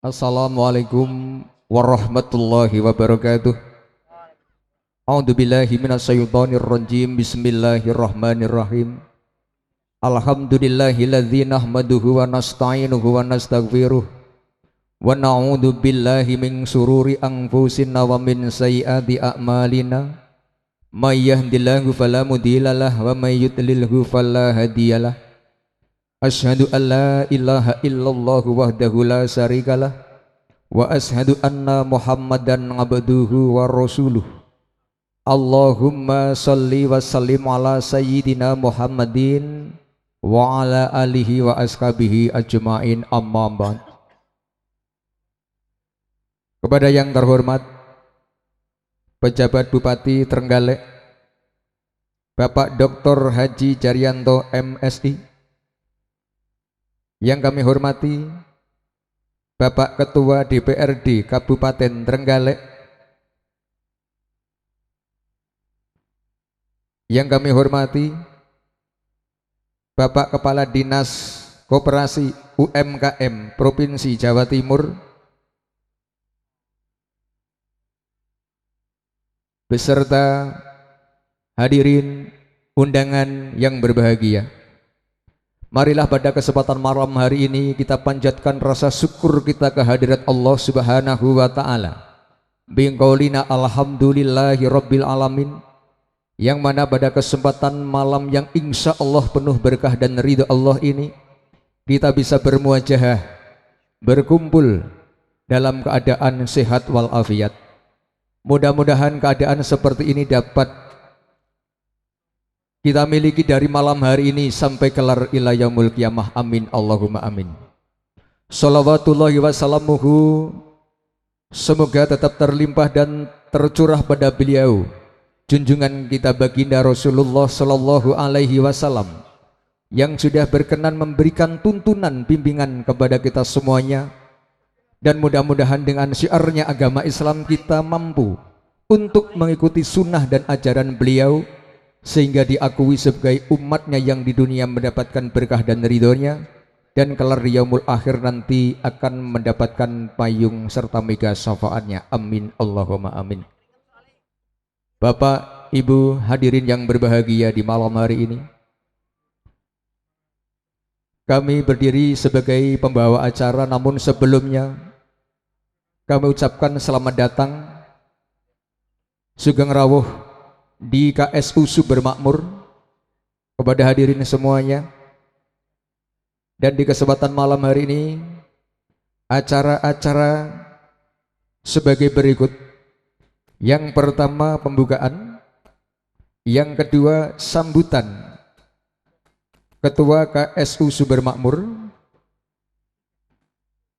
Assalamualaikum warahmatullahi wabarakatuh. A'udzubillahi minasyaitonir rajim. Bismillahirrahmanirrahim. Alhamdulillahilladzi nahmaduhu wa nasta'inuhu wa nastaghfiruh wa na'udzu billahi min sururi anfusina wa min sayyiati a'malina. May yahdihillahu fala mudhillalah wa may yudlilhu fala hadiyalah. Asyhadu an la ilaha illallah wahdahu la syarikalah wa asyhadu anna Muhammadan abduhu wa rasuluh. Allahumma salli wa sallim ala sayyidina Muhammadin wa ala alihi wa ashabihi ajmain, amma ba'd. Kepada yang terhormat Pejabat Bupati Trenggalek Bapak Dr. Haji Jaryanto MSI, yang kami hormati Bapak Ketua DPRD Kabupaten Trenggalek, yang kami hormati Bapak Kepala Dinas Koperasi UMKM Provinsi Jawa Timur, beserta hadirin undangan yang berbahagia. Marilah pada kesempatan malam hari ini kita panjatkan rasa syukur kita kehadirat Allah Subhanahu wa Ta'ala. Bingkaulina alhamdulillahi rabbil alamin, yang mana pada kesempatan malam yang insya Allah penuh berkah dan ridha Allah ini, kita bisa bermuajahah, berkumpul dalam keadaan sehat walafiat. Mudah-mudahan keadaan seperti ini dapat kita miliki dari malam hari ini sampai kelar ila yaumul qiyamah. Amin Allahumma amin. Shalawatullahi wassalamuhu, semoga tetap terlimpah dan tercurah pada beliau junjungan kita baginda Rasulullah sallallahu alaihi wasallam, yang sudah berkenan memberikan tuntunan bimbingan kepada kita semuanya, dan mudah-mudahan dengan syiarnya agama Islam kita mampu untuk mengikuti sunnah dan ajaran beliau, sehingga diakui sebagai umatnya yang di dunia mendapatkan berkah dan ridhonya, dan kelar di yaumul akhir nanti akan mendapatkan payung serta mega syafaatnya. Amin Allahumma amin. Bapak Ibu hadirin yang berbahagia, di malam hari ini kami berdiri sebagai pembawa acara, namun sebelumnya kami ucapkan selamat datang Sugeng Rawuh di KSU Subermakmur kepada hadirin semuanya. Dan di kesempatan malam hari ini acara-acara sebagai berikut. Yang pertama pembukaan, yang kedua sambutan Ketua KSU Subermakmur,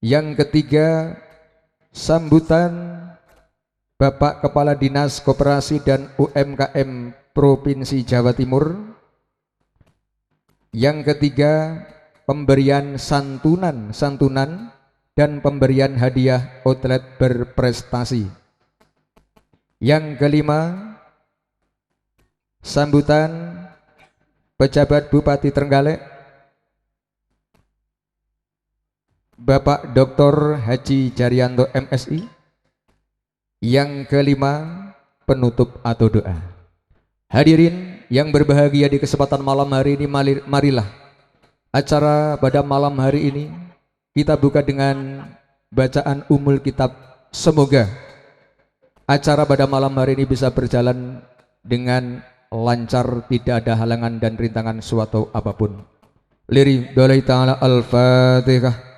yang ketiga sambutan Bapak Kepala Dinas Koperasi dan UMKM Provinsi Jawa Timur, yang ketiga pemberian santunan dan pemberian hadiah outlet berprestasi, yang kelima sambutan Pejabat Bupati Trenggalek Bapak Dr. Haji Jaryanto MSI, yang kelima penutup atau doa. Hadirin yang berbahagia, di kesempatan malam hari ini marilah acara pada malam hari ini kita buka dengan bacaan umul kitab. Semoga acara pada malam hari ini bisa berjalan dengan lancar, tidak ada halangan dan rintangan suatu apapun. Lillahi ta'ala al-Fatihah.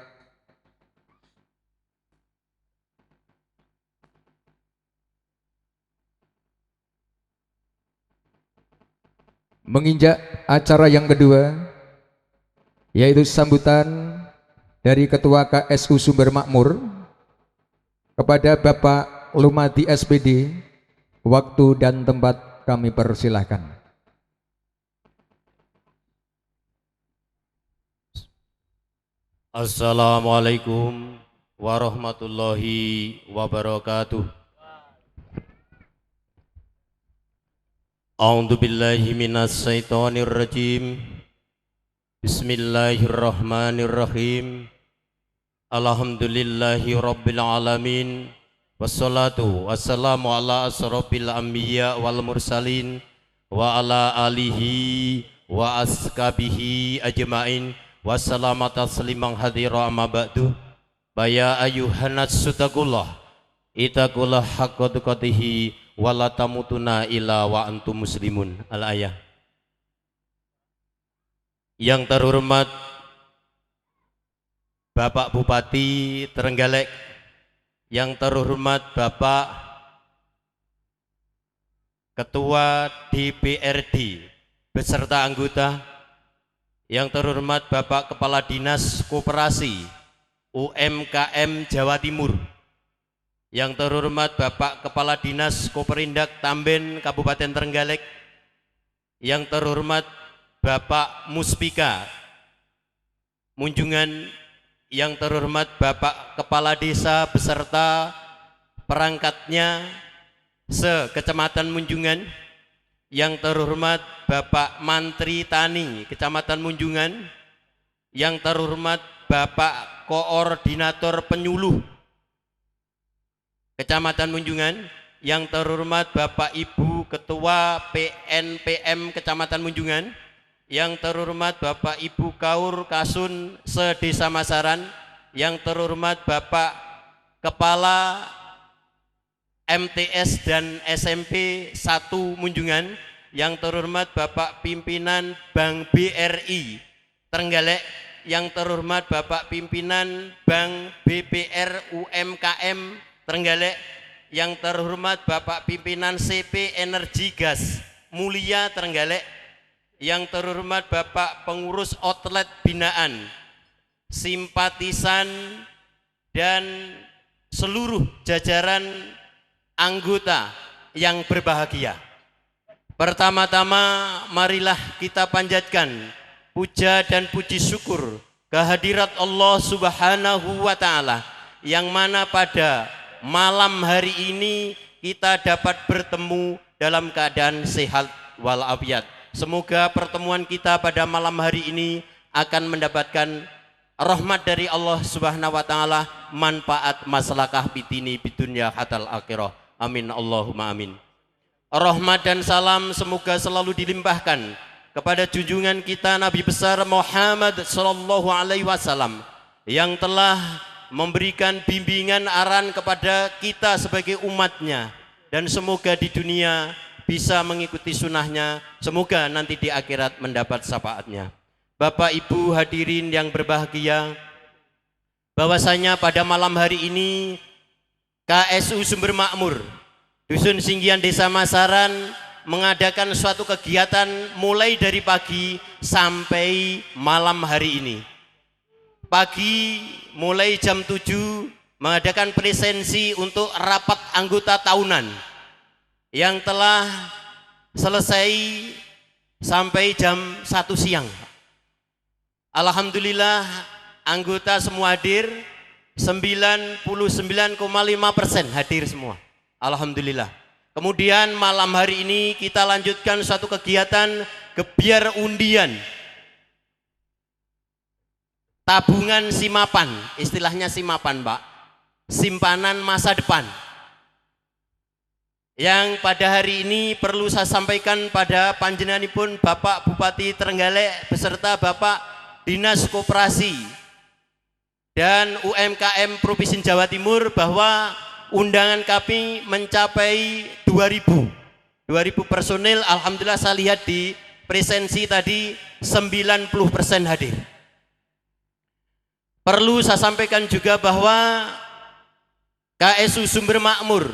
Menginjak acara yang kedua, yaitu sambutan dari Ketua KSU Subermakmur kepada Bapak Lumadi SPD, waktu dan tempat kami persilahkan. Assalamualaikum warahmatullahi wabarakatuh. A'udzu billahi minasy syaithanir rajim. Bismillahirrahmanirrahim. Alhamdulillahi Rabbil Alamin. Wassalatu wassalamu ala asrofil anbiya wal mursalin wa ala alihi wa askabihi ajma'in. Wassalamu tasliman hadira amma ba'du. Baya ayuhanas sutakullah itakullah haqqa tuqatihi wa la tamutuna illa wa antum muslimun. Al-ayah. Yang terhormat Bapak Bupati Trenggalek, yang terhormat Bapak Ketua DPRD beserta anggota, yang terhormat Bapak Kepala Dinas Koperasi UMKM Jawa Timur, yang terhormat Bapak Kepala Dinas Koperindak Tamben Kabupaten Trenggalek, yang terhormat Bapak Muspika Munjungan, yang terhormat Bapak Kepala Desa beserta perangkatnya se-Kecamatan Munjungan, yang terhormat Bapak Mantri Tani Kecamatan Munjungan, yang terhormat Bapak Koordinator Penyuluh Kecamatan Munjungan, yang terhormat Bapak Ibu Ketua PNPM Kecamatan Munjungan, yang terhormat Bapak Ibu Kaur Kasun se-Desa Masaran, yang terhormat Bapak Kepala MTS dan SMP 1 Munjungan, yang terhormat Bapak Pimpinan Bank BRI Trenggalek, yang terhormat Bapak Pimpinan Bank BPR UMKM Trenggalek, yang terhormat Bapak Pimpinan CP Energi Gas Mulia Trenggalek, yang terhormat Bapak Pengurus Outlet Binaan, simpatisan dan seluruh jajaran anggota yang berbahagia. Pertama-tama marilah kita panjatkan puja dan puji syukur kehadirat Allah Subhanahu wa Ta'ala, yang mana pada malam hari ini kita dapat bertemu dalam keadaan sehat walafiat. Semoga pertemuan kita pada malam hari ini akan mendapatkan rahmat dari Allah Subhanahu wa Ta'ala, manfaat maslahah bidini bidunya hatal akhirah. Amin Allahumma amin. Rahmat dan salam semoga selalu dilimpahkan kepada junjungan kita Nabi besar Muhammad sallallahu alaihi wasallam, yang telah memberikan bimbingan arahan kepada kita sebagai umatnya, dan semoga di dunia bisa mengikuti sunnahnya, semoga nanti di akhirat mendapat syafaatnya. Bapak Ibu hadirin yang berbahagia, bahwasanya pada malam hari ini KSU Sumber Makmur Dusun Singgian Desa Masaran mengadakan suatu kegiatan mulai dari pagi sampai malam hari ini. Pagi mulai jam 7 mengadakan presensi untuk rapat anggota tahunan yang telah selesai sampai jam 1 siang. Alhamdulillah anggota semua hadir, 99,5% hadir semua. Alhamdulillah. Kemudian malam hari ini kita lanjutkan suatu kegiatan gebiar undian tabungan simapan, istilahnya simapan Pak, simpanan masa depan, yang pada hari ini perlu saya sampaikan pada panjenenganipun Bapak Bupati Trenggalek beserta Bapak Dinas Koperasi dan UMKM Provinsi Jawa Timur, bahwa undangan kami mencapai 2000 personil. Alhamdulillah saya lihat di presensi tadi 90% hadir. Perlu saya sampaikan juga bahwa KSU Sumber Makmur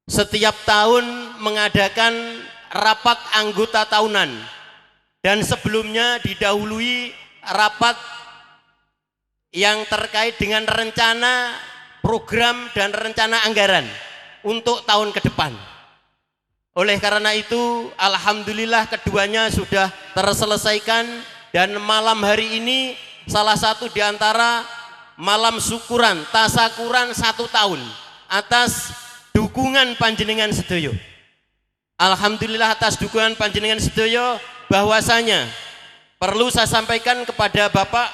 setiap tahun mengadakan rapat anggota tahunan, dan sebelumnya didahului rapat yang terkait dengan rencana program dan rencana anggaran untuk tahun ke depan. Oleh karena itu alhamdulillah keduanya sudah terselesaikan, dan malam hari ini salah satu di antara malam syukuran tasakuran 1 tahun atas dukungan panjenengan sedoyo. Alhamdulillah atas dukungan panjenengan sedoyo, bahwasanya perlu saya sampaikan kepada Bapak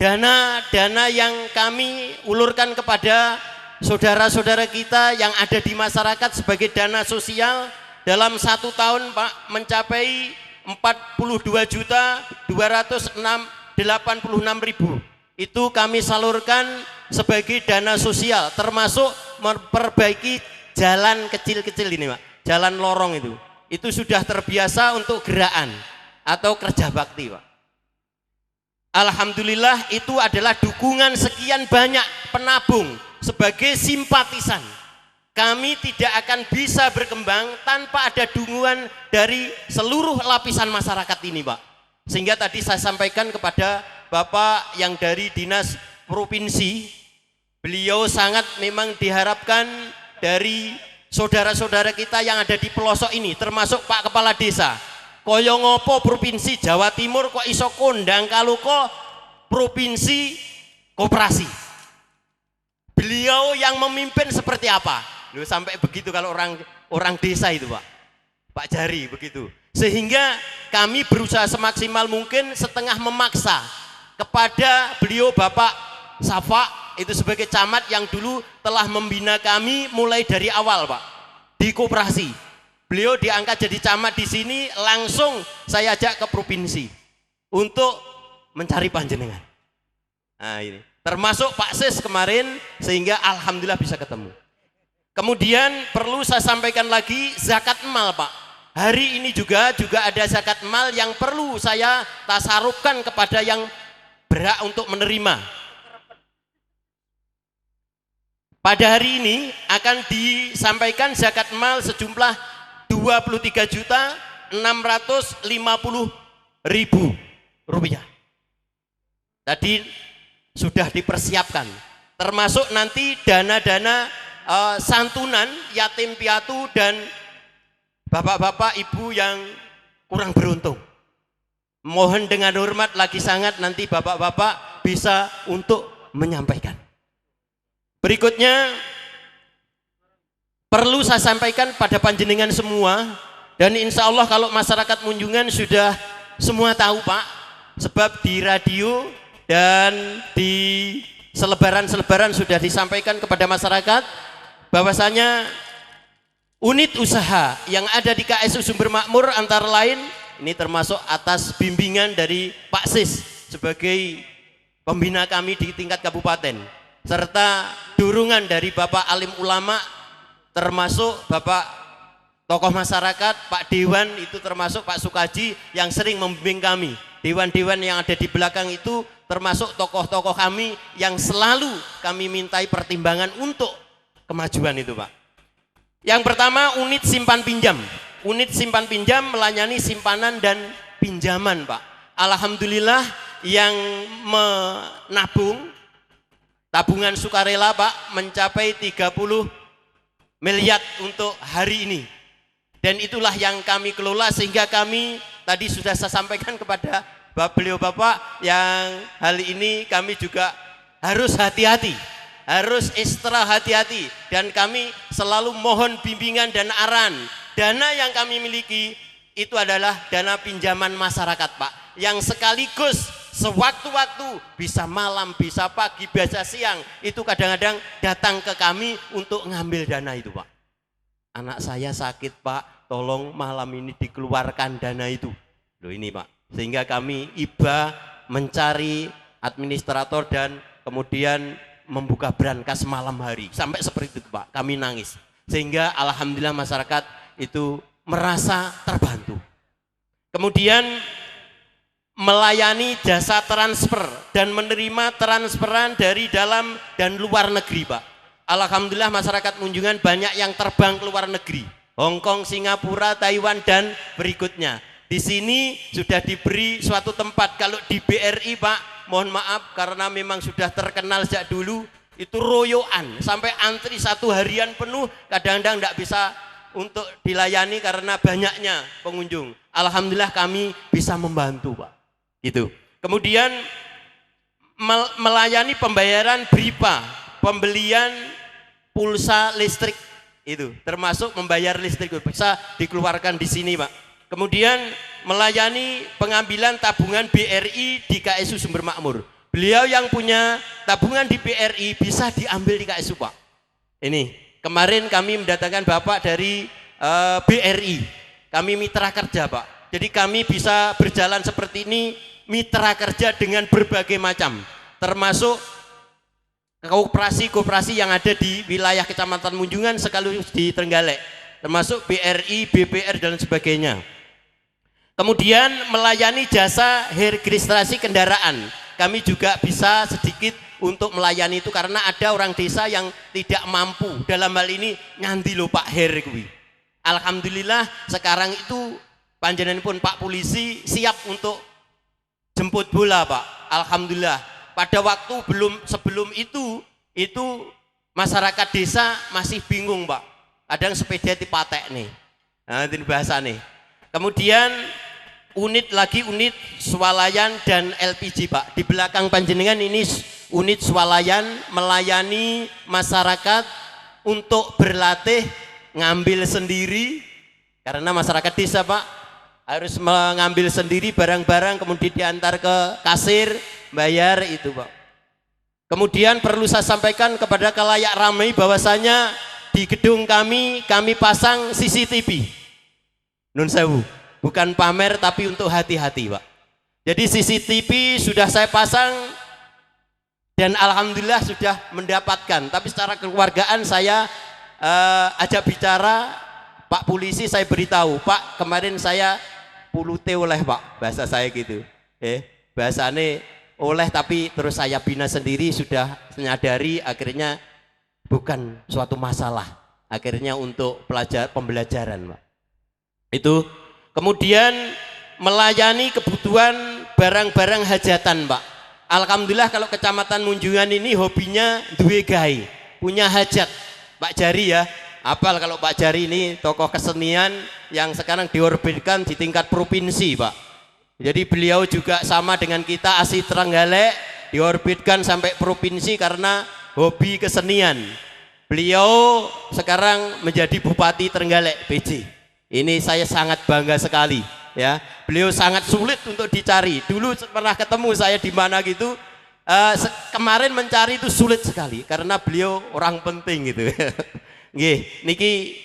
dana-dana yang kami ulurkan kepada saudara-saudara kita yang ada di masyarakat sebagai dana sosial dalam 1 tahun Pak mencapai 42.286.000. Itu kami salurkan sebagai dana sosial, termasuk memperbaiki jalan kecil-kecil ini Pak, jalan lorong itu sudah terbiasa untuk gerakan atau kerja bakti Pak. Alhamdulillah itu adalah dukungan sekian banyak penabung sebagai simpatisan. Kami tidak akan bisa berkembang tanpa ada dukungan dari seluruh lapisan masyarakat ini Pak. Sehingga tadi saya sampaikan kepada Bapak yang dari Dinas Provinsi, beliau sangat memang diharapkan dari saudara-saudara kita yang ada di pelosok ini, termasuk Pak Kepala Desa. Kaya ngopo Provinsi Jawa Timur kok iso kondang kalau kok Provinsi Koperasi. Beliau yang memimpin seperti apa? Loh, sampai begitu kalau orang desa itu Pak Jari begitu. Sehingga kami berusaha semaksimal mungkin setengah memaksa kepada beliau Bapak Safa itu sebagai camat yang dulu telah membina kami mulai dari awal Pak di koperasi. Beliau diangkat jadi camat di sini, langsung saya ajak ke provinsi untuk mencari panjenengan. Nah ini, termasuk Pak Sis kemarin, sehingga alhamdulillah bisa ketemu. Kemudian perlu saya sampaikan lagi zakat mal Pak. Hari ini juga ada zakat mal yang perlu saya tasarufkan kepada yang berhak untuk menerima. Pada hari ini akan disampaikan zakat mal sejumlah 23.650.000 rupiah. Tadi sudah dipersiapkan, termasuk nanti dana-dana santunan yatim piatu dan bapak-bapak ibu yang kurang beruntung. Mohon dengan hormat lagi sangat nanti bapak-bapak bisa untuk menyampaikan. Berikutnya perlu saya sampaikan pada panjenengan semua, dan insya Allah kalau masyarakat Munjungan sudah semua tahu Pak, sebab di radio dan di selebaran-selebaran sudah disampaikan kepada masyarakat bahwasanya unit usaha yang ada di KSU Sumber Makmur antara lain ini termasuk atas bimbingan dari Pak Sis sebagai pembina kami di tingkat kabupaten, serta dukungan dari Bapak Alim Ulama, termasuk Bapak tokoh masyarakat, Pak Dewan itu termasuk Pak Sukaji yang sering membimbing kami. Dewan-dewan yang ada di belakang itu termasuk tokoh-tokoh kami yang selalu kami mintai pertimbangan untuk kemajuan itu Pak. Yang pertama unit simpan pinjam. Unit simpan pinjam melayani simpanan dan pinjaman Pak. Alhamdulillah yang menabung tabungan sukarela Pak mencapai 30 miliar untuk hari ini, dan itulah yang kami kelola, sehingga kami tadi sudah saya sampaikan kepada beliau Bapak yang hal ini kami juga harus hati-hati, harus ekstra hati-hati, dan kami selalu mohon bimbingan dan arahan. Dana yang kami miliki itu adalah dana pinjaman masyarakat Pak, yang sekaligus sewaktu-waktu bisa malam, bisa pagi, bisa siang itu kadang-kadang datang ke kami untuk ngambil dana itu Pak. Anak saya sakit Pak, tolong malam ini dikeluarkan dana itu. Loh ini Pak, sehingga kami iba mencari administrator dan kemudian membuka brankas malam hari sampai seperti itu Pak, kami nangis. Sehingga alhamdulillah masyarakat itu merasa terbantu. Kemudian melayani jasa transfer dan menerima transferan dari dalam dan luar negeri Pak. Alhamdulillah masyarakat Munjungan banyak yang terbang ke luar negeri, Hong Kong, Singapura, Taiwan dan berikutnya. Di sini sudah diberi suatu tempat. Kalau di BRI Pak, mohon maaf karena memang sudah terkenal sejak dulu, itu royoan sampai antri 1 harian penuh, kadang-kadang tidak bisa untuk dilayani karena banyaknya pengunjung. Alhamdulillah kami bisa membantu Pak. Gitu. Kemudian melayani pembayaran BRIPA, pembelian pulsa listrik itu, termasuk membayar listrik bisa dikeluarkan di sini Pak. Kemudian melayani pengambilan tabungan BRI di KSU Sumber Makmur. Beliau yang punya tabungan di BRI bisa diambil di KSU, Pak. Ini kemarin kami mendatangkan Bapak dari BRI. Kami mitra kerja, Pak. Jadi kami bisa berjalan seperti ini, mitra kerja dengan berbagai macam, termasuk koperasi-koperasi yang ada di wilayah Kecamatan Munjungan sekaligus di Trenggalek, termasuk BRI, BPR dan sebagainya. Kemudian melayani jasa registrasi kendaraan. Kami juga bisa sedikit untuk melayani itu karena ada orang desa yang tidak mampu. Dalam hal ini nyanti lho Pak Her kuwi. Alhamdulillah sekarang itu panjenengan pun Pak Polisi siap untuk jemput bola, Pak. Alhamdulillah. Pada waktu sebelum itu masyarakat desa masih bingung, Pak. Kadang sepeda dipatek nih. Nah, ini bahasa nih. Kemudian unit swalayan dan LPG, Pak. Di belakang panjenengan ini unit swalayan melayani masyarakat untuk berlatih ngambil sendiri karena masyarakat desa, Pak, harus mengambil sendiri barang-barang kemudian diantar ke kasir bayar itu, Pak. Kemudian perlu saya sampaikan kepada khalayak ramai bahwasanya di gedung kami pasang CCTV. Nun sewu, bukan pamer tapi untuk hati-hati, Pak. Jadi CCTV sudah saya pasang dan alhamdulillah sudah mendapatkan. Tapi secara kekeluargaan saya ajak bicara Pak Polisi, saya beritahu, Pak, kemarin saya pulute oleh Pak, bahasa saya gitu. Bahasane oleh tapi terus saya bina sendiri, sudah menyadari akhirnya bukan suatu masalah. Akhirnya untuk pembelajaran, Pak. Itu kemudian melayani kebutuhan barang-barang hajatan, Pak. Alhamdulillah kalau Kecamatan Munjungan ini hobinya duwe gawe, punya hajat. Pak Jari ya, apal kalau Pak Jari ini tokoh kesenian yang sekarang diorbitkan di tingkat provinsi, Pak. Jadi beliau juga sama dengan kita asli Trenggalek, diorbitkan sampai provinsi karena hobi kesenian. Beliau sekarang menjadi Bupati Trenggalek PJ. Ini saya sangat bangga sekali, ya. Beliau sangat sulit untuk dicari. Dulu pernah ketemu saya di mana gitu. Kemarin mencari itu sulit sekali karena beliau orang penting gitu. Nggih, niki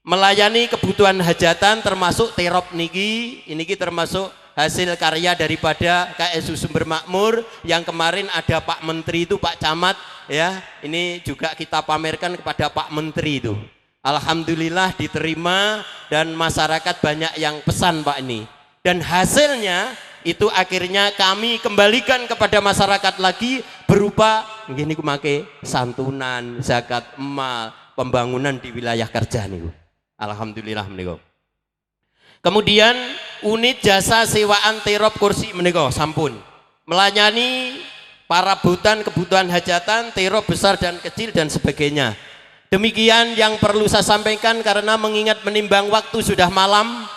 melayani kebutuhan hajatan termasuk terop niki. Ini termasuk hasil karya daripada KSU Sumber Makmur yang kemarin ada Pak Menteri itu, Pak Camat, ya. Ini juga kita pamerkan kepada Pak Menteri itu. Alhamdulillah diterima dan masyarakat banyak yang pesan, Pak, ini. Dan hasilnya itu akhirnya kami kembalikan kepada masyarakat lagi berupa gini kumake santunan, zakat emal, pembangunan di wilayah kerja nih. Alhamdulillah menika. Kemudian unit jasa sewaan terop kursi menika sampun melayani para kebutuhan hajatan, terop besar dan kecil dan sebagainya. Demikian yang perlu saya sampaikan karena mengingat menimbang waktu sudah malam,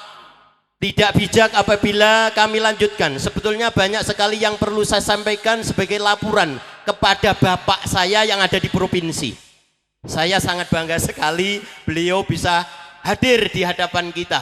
tidak bijak apabila kami lanjutkan. Sebetulnya banyak sekali yang perlu saya sampaikan sebagai laporan kepada Bapak saya yang ada di provinsi. Saya sangat bangga sekali beliau bisa hadir di hadapan kita.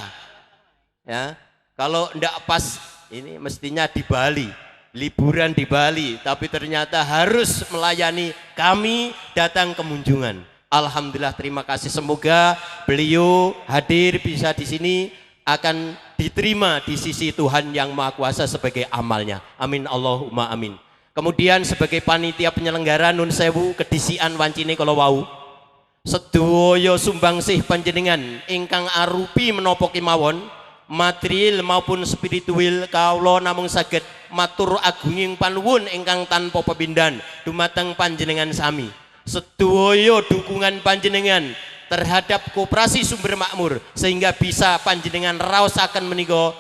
Ya, kalau enggak pas ini mestinya di Bali, liburan di Bali, tapi ternyata harus melayani kami datang ke Munjungan. Alhamdulillah, terima kasih. Semoga beliau hadir bisa di sini akan diterima di sisi Tuhan yang Maha Kuasa sebagai amalnya. Amin Allahumma amin. Kemudian sebagai panitia penyelenggara nun sewu kedisian wancine kala wau. Sedaya sumbangsih panjenengan ingkang arupi menapa kemawon material maupun spiritual kawula namung saged matur agunging panuwun ingkang tanpa pepindhan dumateng panjenengan sami. Sedaya dukungan panjenengan terhadap koperasi Sumber Makmur sehingga bisa panjenengan raosaken menika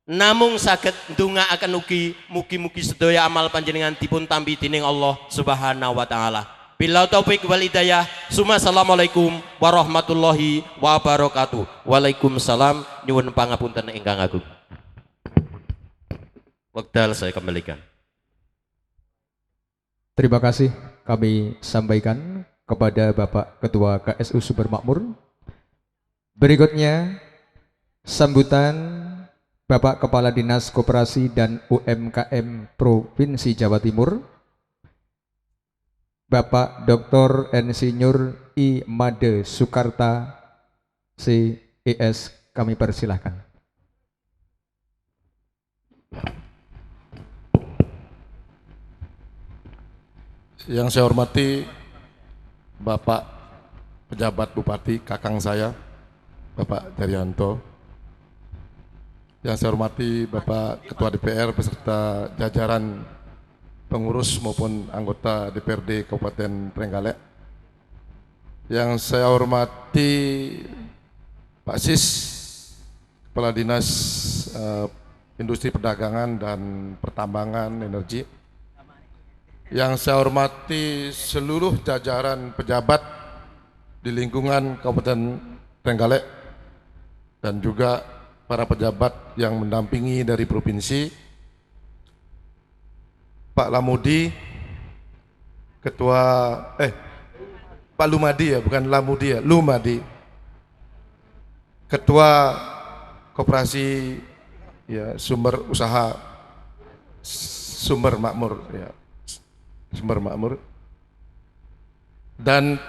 namung saged ndongaaken ugi mugi-mugi sedaya amal panjenengan dipun tampi dening Allah Subhanahu wa taala. Bila taufik wal hidayah. Assalamualaikum warahmatullahi wabarakatuh. Waalaikumsalam. Nyuwun pangapunten ingkang agung. Wekdal saya kembalikan. Terima kasih kami sampaikan kepada Bapak Ketua KSU Sumber Makmur. Berikutnya sambutan Bapak Kepala Dinas Koperasi dan UMKM Provinsi Jawa Timur, Bapak Dr. Insinyur I. Made Soekarta, CES, kami persilahkan. Yang saya hormati Bapak Pejabat Bupati, kakang saya, Bapak Daryanto. Yang saya hormati Bapak Ketua DPR beserta jajaran pengurus maupun anggota DPRD Kabupaten Trenggalek. Yang saya hormati Pak Sis, Kepala Dinas Industri Perdagangan dan Pertambangan Energi. Yang saya hormati seluruh jajaran pejabat di lingkungan Kabupaten Trenggalek dan juga para pejabat yang mendampingi dari provinsi, Pak Lamudi, Ketua Pak Lumadi ya, bukan Lamudi ya, Lumadi, Ketua Koperasi ya Sumber Usaha Sumber Makmur ya, Sumber Makmur, dan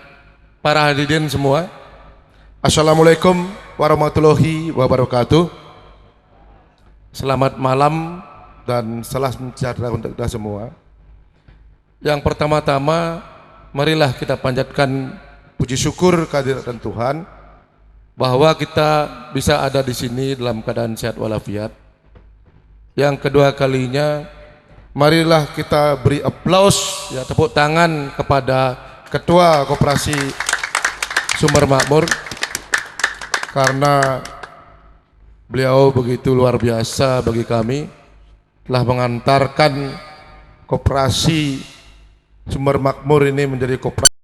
para hadirin semua. Assalamualaikum warahmatullahi wabarakatuh. Selamat malam dan salam sejahtera untuk kita semua. Yang pertama-tama, marilah kita panjatkan puji syukur kehadiran Tuhan bahwa kita bisa ada di sini dalam keadaan sehat walafiat. Yang kedua kalinya, marilah kita beri aplaus, ya, tepuk tangan kepada Ketua Koperasi Sumber Makmur, karena beliau begitu luar biasa bagi kami, telah mengantarkan Koperasi Sumber Makmur ini menjadi koperasi